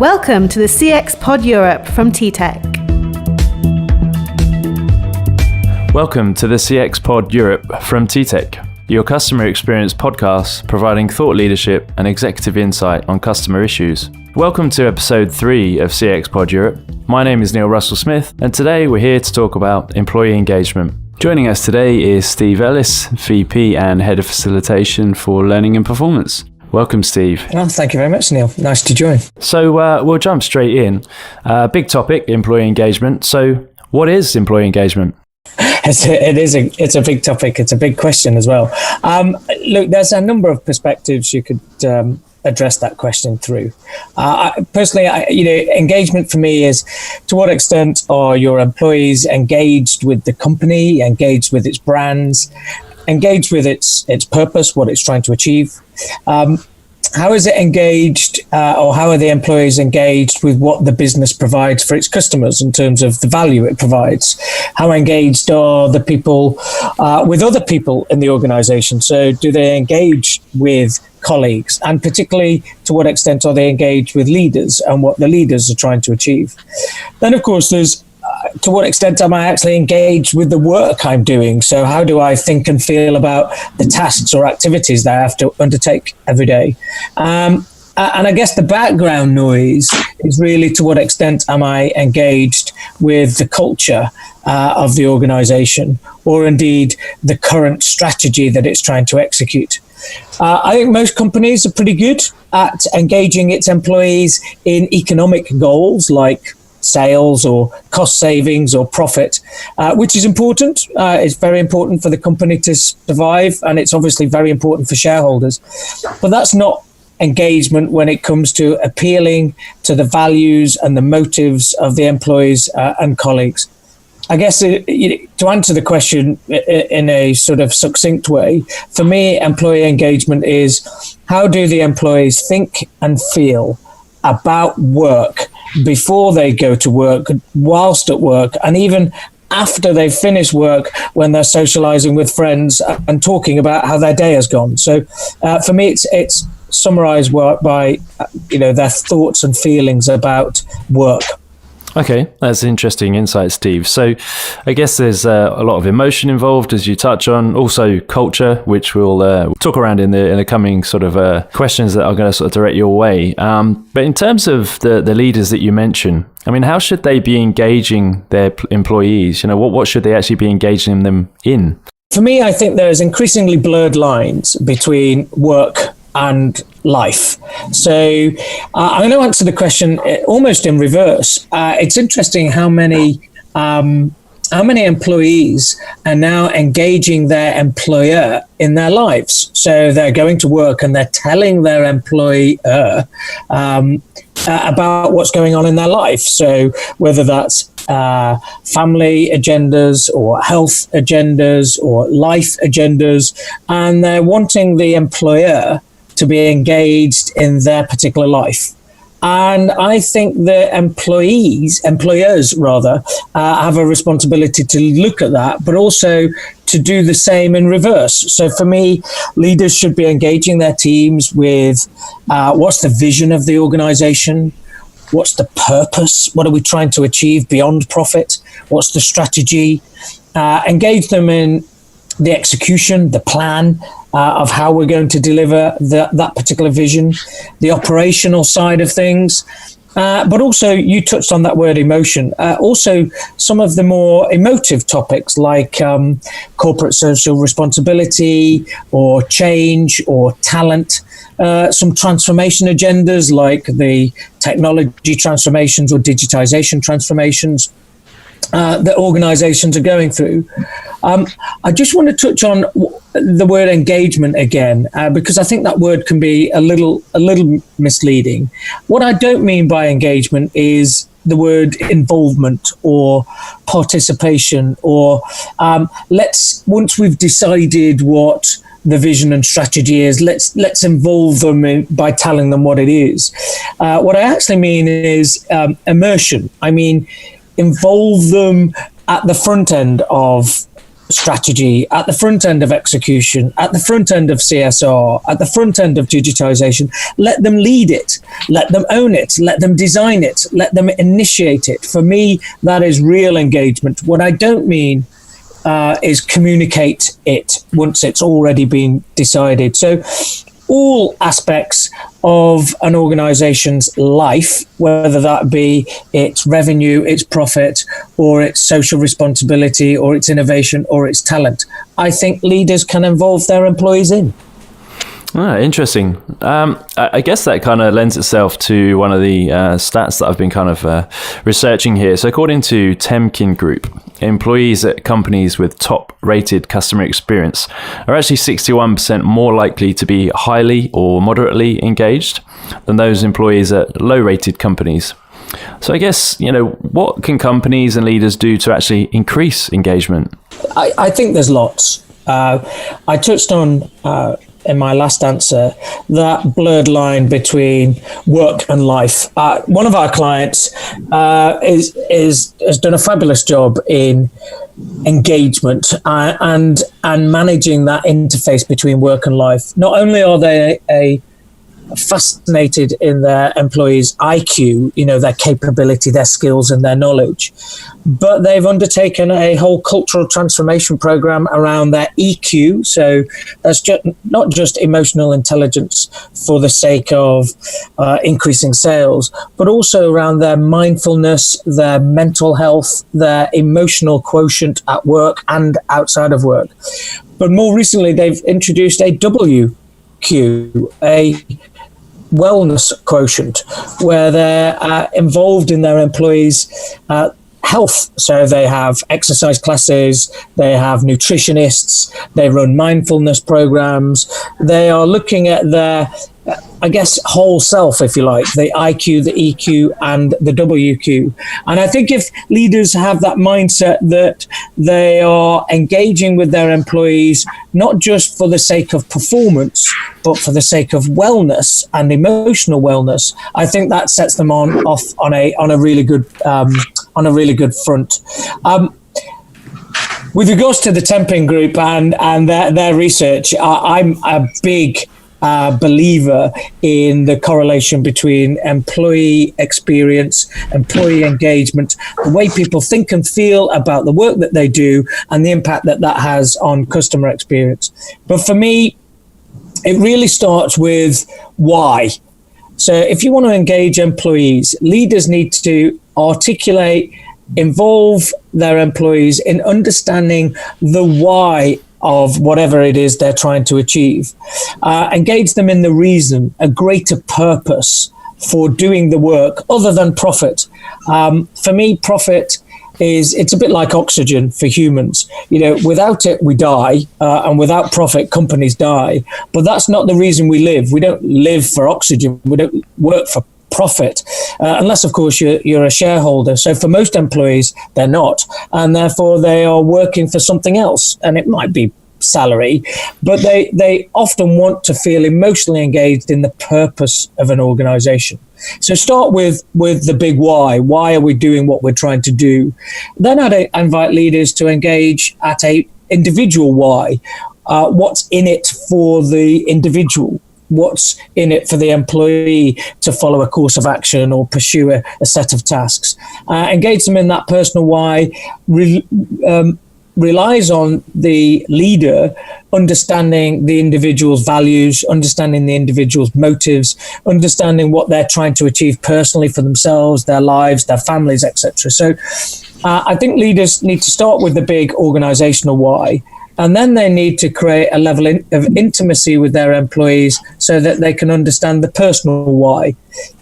Welcome to the CX Pod Europe from TTEC. Welcome to the CX Pod Europe from TTEC, your customer experience podcast providing thought leadership and executive insight on customer issues. Welcome to episode 3 of CX Pod Europe. My name is Neil Russell-Smith, and today we're here to talk about employee engagement. Joining us today is Steve Ellis, VP and Head of Facilitation for Learning and Performance. Welcome, Steve. Well, thank you very much, Neil. Nice to join. So we'll jump straight in. Big topic, employee engagement. So what is employee engagement? It's a big topic. It's a big question as well. Look, there's a number of perspectives you could address that question through. Personally, engagement for me is to what extent are your employees engaged with the company, engaged with its brands, engaged with its purpose, what it's trying to achieve. How is it engaged, or how are the employees engaged with what the business provides for its customers in terms of the value it provides? How engaged are the people with other people in the organization? So do they engage with colleagues? And particularly, to what extent are they engaged with leaders and what the leaders are trying to achieve? Then, of course, there's to what extent am I actually engaged with the work I'm doing? So how do I think and feel about the tasks or activities that I have to undertake every day? And I guess the background noise is really to what extent am I engaged with the culture of the organization, or indeed the current strategy that it's trying to execute. I think most companies are pretty good at engaging its employees in economic goals like sales or cost savings or profit, which is important. It's very important for the company to survive, and it's obviously very important for shareholders. But that's not engagement when it comes to appealing to the values and the motives of the employees and colleagues. I guess to answer the question in a sort of succinct way, for me, employee engagement is how do the employees think and feel about work before they go to work, whilst at work, and even after they finish work when they're socializing with friends and talking about how their day has gone. So for me, it's summarized by their thoughts and feelings about work. Okay, that's interesting insight, Steve. So I guess there's a lot of emotion involved, as you touch on, also culture, which we'll talk around in the coming sort of questions that are going to sort of direct your way. But in terms of the leaders that you mentioned, I mean, how should they be engaging their employees? What should they actually be engaging them in? For me, I think there's increasingly blurred lines between work and life. So I'm going to answer the question almost in reverse. It's interesting how many employees are now engaging their employer in their lives. So they're going to work and they're telling their employer about what's going on in their life. So whether that's family agendas or health agendas or life agendas, and they're wanting the employer to be engaged in their particular life. And I think the employers have a responsibility to look at that, but also to do the same in reverse. So for me, leaders should be engaging their teams with what's the vision of the organization? What's the purpose? What are we trying to achieve beyond profit? What's the strategy? Engage them in the execution, the plan of how we're going to deliver that particular vision, the operational side of things. But also, you touched on that word emotion. Also, some of the more emotive topics like corporate social responsibility or change or talent. Some transformation agendas like the technology transformations or digitization transformations that organizations are going through. I just want to touch on the word engagement again, because I think that word can be a little misleading. What I don't mean by engagement is the word involvement or participation or once we've decided what the vision and strategy is, let's involve them by telling them what it is. What I actually mean is immersion. I mean, involve them at the front end of strategy, at the front end of execution, at the front end of CSR, at the front end of digitization. Let them lead it, let them own it, let them design it, let them initiate it. For me, that is real engagement. What I don't mean is communicate it once it's already been decided. So all aspects of an organization's life, whether that be its revenue, its profit, or its social responsibility, or its innovation, or its talent, I think leaders can involve their employees in. Interesting. I guess that kind of lends itself to one of the stats that I've been kind of researching here. So according to Temkin Group, employees at companies with top-rated customer experience are actually 61% more likely to be highly or moderately engaged than those employees at low-rated companies. So I guess, what can companies and leaders do to actually increase engagement? I think there's lots. I touched on in my last answer that blurred line between work and life. One of our clients has done a fabulous job in engagement and managing that interface between work and life. Not only are they fascinated in their employees' IQ, their capability, their skills and their knowledge, but they've undertaken a whole cultural transformation program around their EQ. So that's not just emotional intelligence for the sake of increasing sales, but also around their mindfulness, their mental health, their emotional quotient at work and outside of work. But more recently, they've introduced a WQ, a wellness quotient, where they're involved in their employees' health. So they have exercise classes, they have nutritionists, they run mindfulness programs. They are looking at their, whole self, if you like, the IQ, the EQ, and the WQ. And I think if leaders have that mindset that they are engaging with their employees, not just for the sake of performance, but for the sake of wellness and emotional wellness, I think that sets them off on a really good front. With regards to the Temping Group and their research, I'm a big believer in the correlation between employee experience, employee engagement, the way people think and feel about the work that they do, and the impact that has on customer experience. But for me, it really starts with why. So if you want to engage employees, leaders need to articulate, involve their employees in understanding the why of whatever it is they're trying to achieve. Engage them in the reason, a greater purpose for doing the work other than profit. For me, profit it's a bit like oxygen for humans. Without it, we die, and without profit, companies die. But that's not the reason we live. We don't live for oxygen. We don't work for profit, unless, of course, you're a shareholder. So for most employees, they're not, and therefore they are working for something else. And it might be salary, but they often want to feel emotionally engaged in the purpose of an organization. So start with the big why. Why are we doing what we're trying to do? Then I'd invite leaders to engage at a individual why. What's in it for the individual? What's in it for the employee to follow a course of action or pursue a set of tasks? Engage them in that personal why. Relies on the leader understanding the individual's values, understanding the individual's motives, understanding what they're trying to achieve personally for themselves, their lives, their families, etc. So I think leaders need to start with the big organizational why, and then they need to create a level of intimacy with their employees so that they can understand the personal why.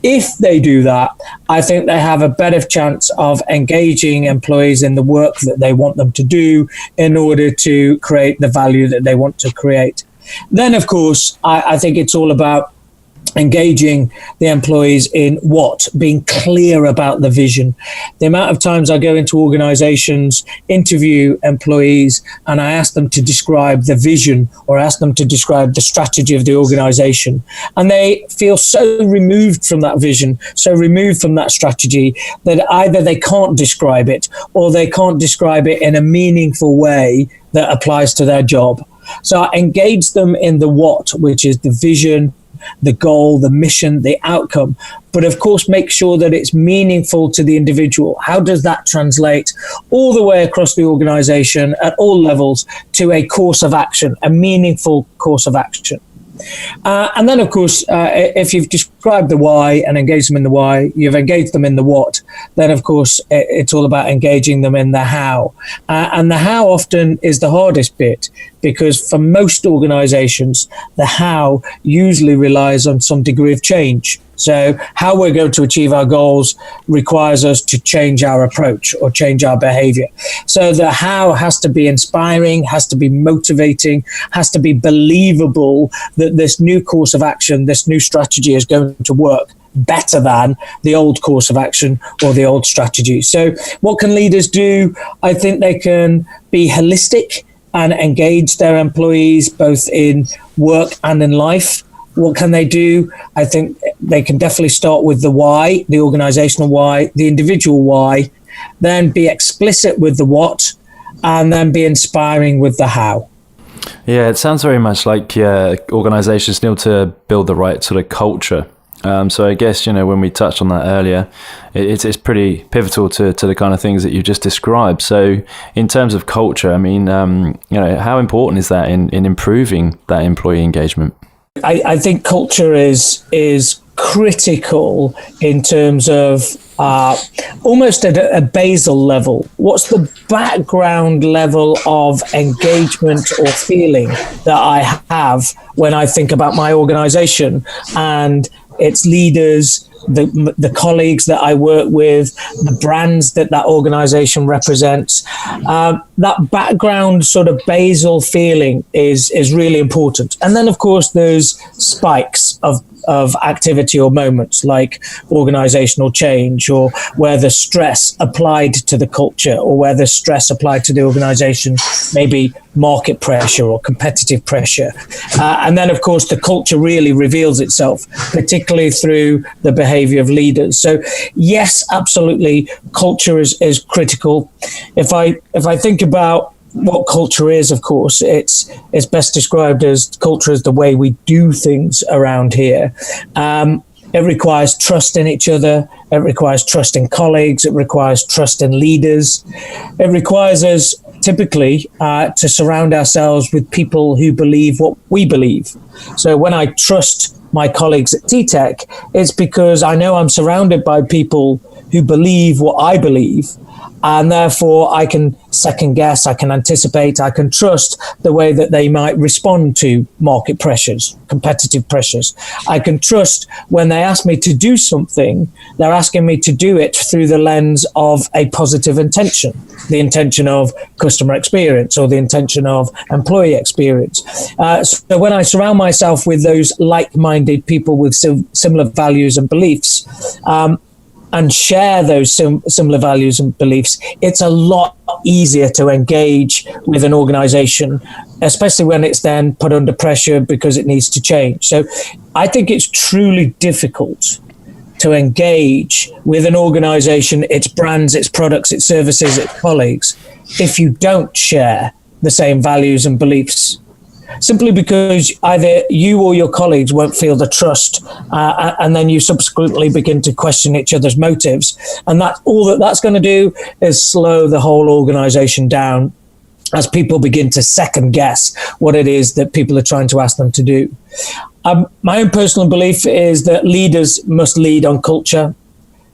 If they do that, I think they have a better chance of engaging employees in the work that they want them to do in order to create the value that they want to create. Then, of course, I think it's all about engaging the employees in what, being clear about the vision. The amount of times I go into organizations, interview employees, and I ask them to describe the vision or ask them to describe the strategy of the organization. And they feel so removed from that vision, so removed from that strategy, that either they can't describe it or they can't describe it in a meaningful way that applies to their job. So I engage them in the what, which is the vision, the goal, the mission, the outcome, but of course make sure that it's meaningful to the individual. How does that translate all the way across the organization at all levels to a course of action, a meaningful course of action? And then, of course, if you've described the why and engaged them in the why, you've engaged them in the what, then, of course, it's all about engaging them in the how. And the how often is the hardest bit, because for most organizations, the how usually relies on some degree of change. So how we're going to achieve our goals requires us to change our approach or change our behavior. So the how has to be inspiring, has to be motivating, has to be believable that this new course of action, this new strategy is going to work better than the old course of action or the old strategy. So what can leaders do? I think they can be holistic and engage their employees both in work and in life. What can they do? I think they can definitely start with the why, the organizational why, the individual why, then be explicit with the what, and then be inspiring with the how. Yeah, it sounds very much like organizations need to build the right sort of culture. So I guess, when we touched on that earlier, it's pretty pivotal to the kind of things that you just described. So in terms of culture, I mean, how important is that in improving that employee engagement? I think culture is critical in terms of almost at a basal level. What's the background level of engagement or feeling that I have when I think about my organization and its leaders, the colleagues that I work with, the brands that organization represents? That background sort of basal feeling is really important. And then, of course, there's spikes of activity or moments like organizational change, or where the stress applied to the culture or where the stress applied to the organization, maybe market pressure or competitive pressure. And then, of course, the culture really reveals itself, particularly through the behavior of leaders. So yes, absolutely, culture is critical. If I think about what culture is, of course, it's best described as culture is the way we do things around here. It requires trust in each other. It requires trust in colleagues. It requires trust in leaders. It requires us typically to surround ourselves with people who believe what we believe. So when I trust my colleagues at TTEC, it's because I know I'm surrounded by people who believe what I believe. And therefore, I can second guess, I can anticipate, I can trust the way that they might respond to market pressures, competitive pressures. I can trust when they ask me to do something, they're asking me to do it through the lens of a positive intention, the intention of customer experience or the intention of employee experience. So when I surround myself with those like-minded people with similar values and beliefs, and share those similar values and beliefs, it's a lot easier to engage with an organization, especially when it's then put under pressure because it needs to change. So I think it's truly difficult to engage with an organization, its brands, its products, its services, its colleagues, if you don't share the same values and beliefs. Simply because either you or your colleagues won't feel the trust, and then you subsequently begin to question each other's motives. And that's going to do is slow the whole organization down as people begin to second guess what it is that people are trying to ask them to do. My own personal belief is that leaders must lead on culture.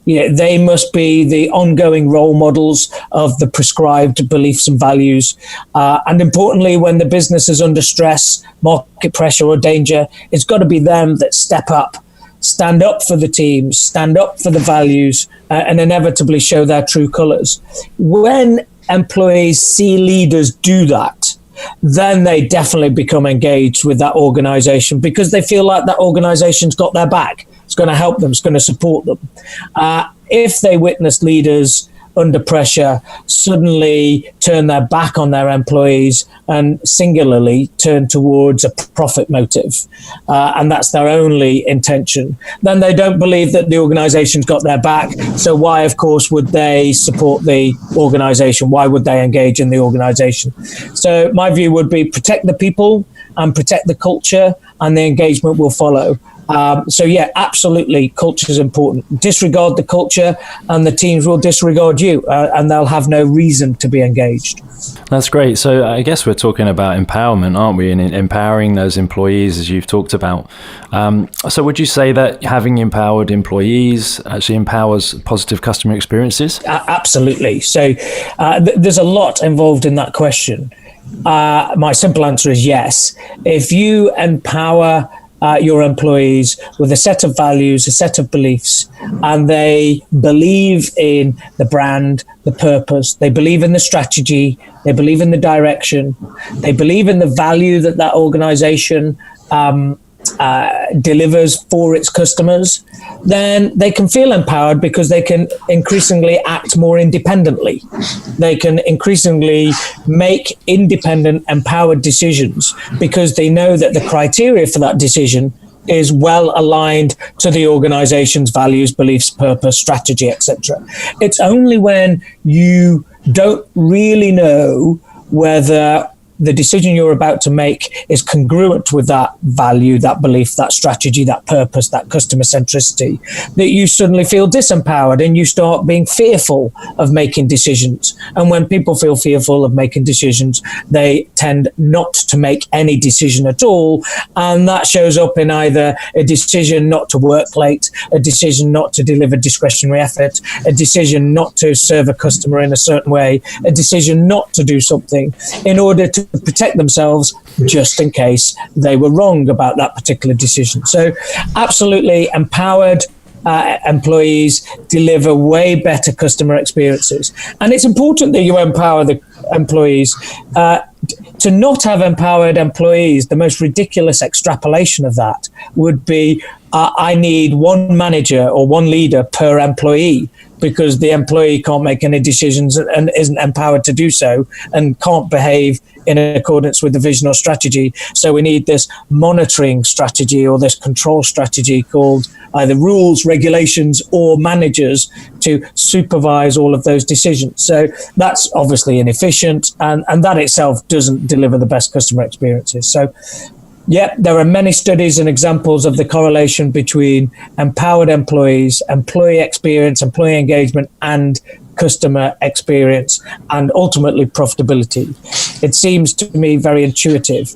They must be the ongoing role models of the prescribed beliefs and values. And importantly, when the business is under stress, market pressure or danger, it's got to be them that step up, stand up for the teams, stand up for the values, and inevitably show their true colors. When employees see leaders do that, then they definitely become engaged with that organization because they feel like that organization's got their back. It's going to help them. It's going to support them. If they witness leaders under pressure suddenly turn their back on their employees and singularly turn towards a profit motive, and that's their only intention, then they don't believe that the organization's got their back. So why, of course, would they support the organization? Why would they engage in the organization? So my view would be protect the people and protect the culture, and the engagement will follow. So yeah, absolutely, culture is important. Disregard the culture and the teams will disregard you, and they'll have no reason to be engaged. That's great. So I guess we're talking about empowerment, aren't we? And empowering those employees, as you've talked about. So would you say that having empowered employees actually empowers positive customer experiences? Absolutely. So there's a lot involved in that question. My simple answer is yes. If you empower your employees with a set of values, a set of beliefs, and they believe in the brand, the purpose, they believe in the strategy, they believe in the direction, they believe in the value that that organization delivers for its customers, then they can feel empowered because they can increasingly act more independently. They can increasingly make independent, empowered decisions because they know that the criteria for that decision is well aligned to the organization's values, beliefs, purpose, strategy, etc. It's only when you don't really know whether the decision you're about to make is congruent with that value, that belief, that strategy, that purpose, that customer centricity, that you suddenly feel disempowered and you start being fearful of making decisions. And when people feel fearful of making decisions, they tend not to make any decision at all. And that shows up in either a decision not to work late, a decision not to deliver discretionary effort, a decision not to serve a customer in a certain way, a decision not to do something in order to protect themselves just in case they were wrong about that particular decision. So absolutely empowered employees deliver way better customer experiences. And it's important that you empower the employees. To not have empowered employees, the most ridiculous extrapolation of that would be I need one manager or one leader per employee, because the employee can't make any decisions and isn't empowered to do so and can't behave in accordance with the vision or strategy. So we need this monitoring strategy or this control strategy called either rules, regulations, or managers to supervise all of those decisions. So that's obviously inefficient, and that itself doesn't deliver the best customer experiences. So yeah, there are many studies and examples of the correlation between empowered employees, employee experience, employee engagement, and customer experience, and ultimately profitability. It seems to me very intuitive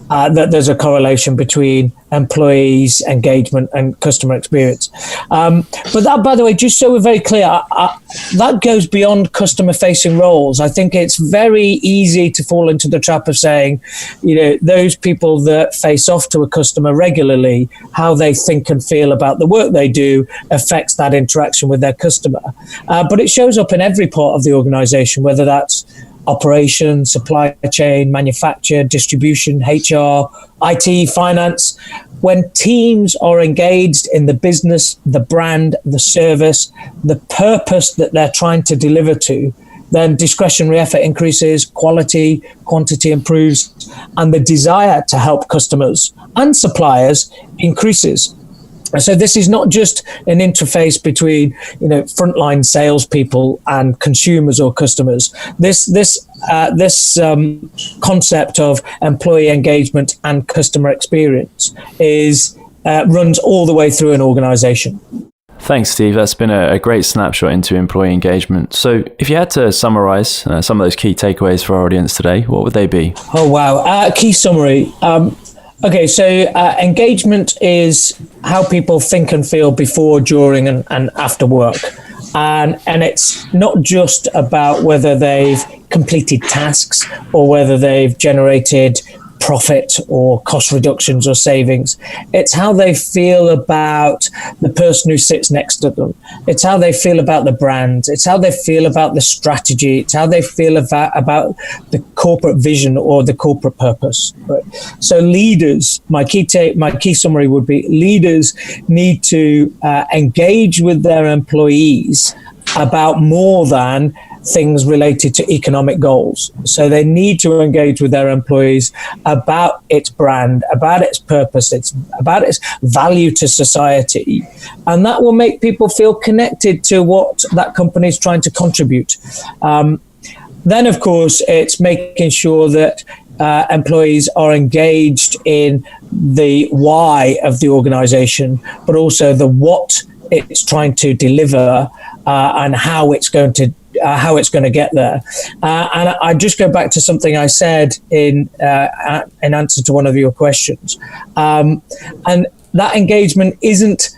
that there's a correlation between employees' engagement and customer experience. But that, by the way, just so we're very clear, that goes beyond customer-facing roles. I think it's very easy to fall into the trap of saying, those people that face off to a customer regularly, how they think and feel about the work they do affects that interaction with their customer. But it shows up in every part of the organization, whether that's operations, supply chain, manufacture, distribution, HR, IT, finance. When teams are engaged in the business, the brand, the service, the purpose that they're trying to deliver to, then discretionary effort increases, quality, quantity improves, and the desire to help customers and suppliers increases. So this is not just an interface between, frontline salespeople and consumers or customers. This concept of employee engagement and customer experience runs all the way through an organization. Thanks, Steve. That's been a great snapshot into employee engagement. So if you had to summarize some of those key takeaways for our audience today, what would they be? Oh, wow. Key summary. Okay, so engagement is how people think and feel before, during, and after work. And it's not just about whether they've completed tasks or whether they've generated profit or cost reductions or savings. It's how they feel about the person who sits next to them. It's how they feel about the brand. It's how they feel about the strategy. It's how they feel about the corporate vision or the corporate purpose. Right? So leaders, my key summary would be leaders need to engage with their employees about more than things related to economic goals. So they need to engage with their employees about its brand, about its purpose, about its value to society. And that will make people feel connected to what that company is trying to contribute. Then, of course, it's making sure that employees are engaged in the why of the organization, but also the what it's trying to deliver and how it's going to get there. And I just go back to something I said in answer to one of your questions. And that engagement isn't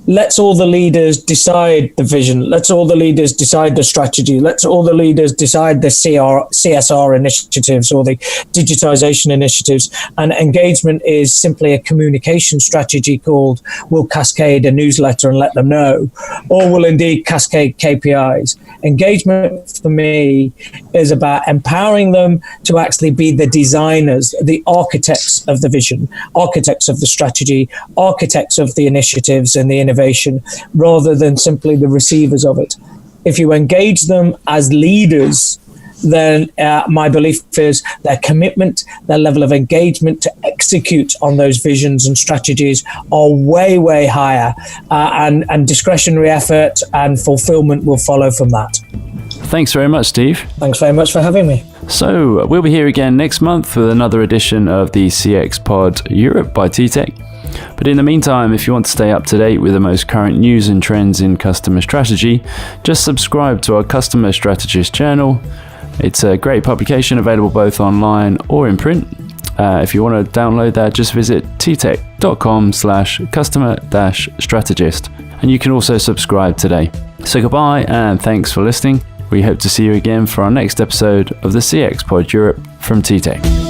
let's all the leaders decide the vision, let's all the leaders decide the strategy, let's all the leaders decide the CSR initiatives or the digitization initiatives. And engagement is simply a communication strategy called we'll cascade a newsletter and let them know, or we'll indeed cascade KPIs. Engagement for me is about empowering them to actually be the designers, the architects of the vision, architects of the strategy, architects of the initiatives and the innovation, rather than simply the receivers of it. If you engage them as leaders, then my belief is their commitment, their level of engagement to execute on those visions and strategies are way, way higher, and discretionary effort and fulfillment will follow from that. Thanks very much, Steve. Thanks very much for having me. So we'll be here again next month with another edition of the CX Pod Europe by TTEC. But in the meantime, if you want to stay up to date with the most current news and trends in customer strategy, just subscribe to our Customer Strategist channel. It's a great publication available both online or in print. If you want to download that, just visit ttec.com/customer-strategist. And you can also subscribe today. So goodbye and thanks for listening. We hope to see you again for our next episode of the CX Pod Europe from TTEC.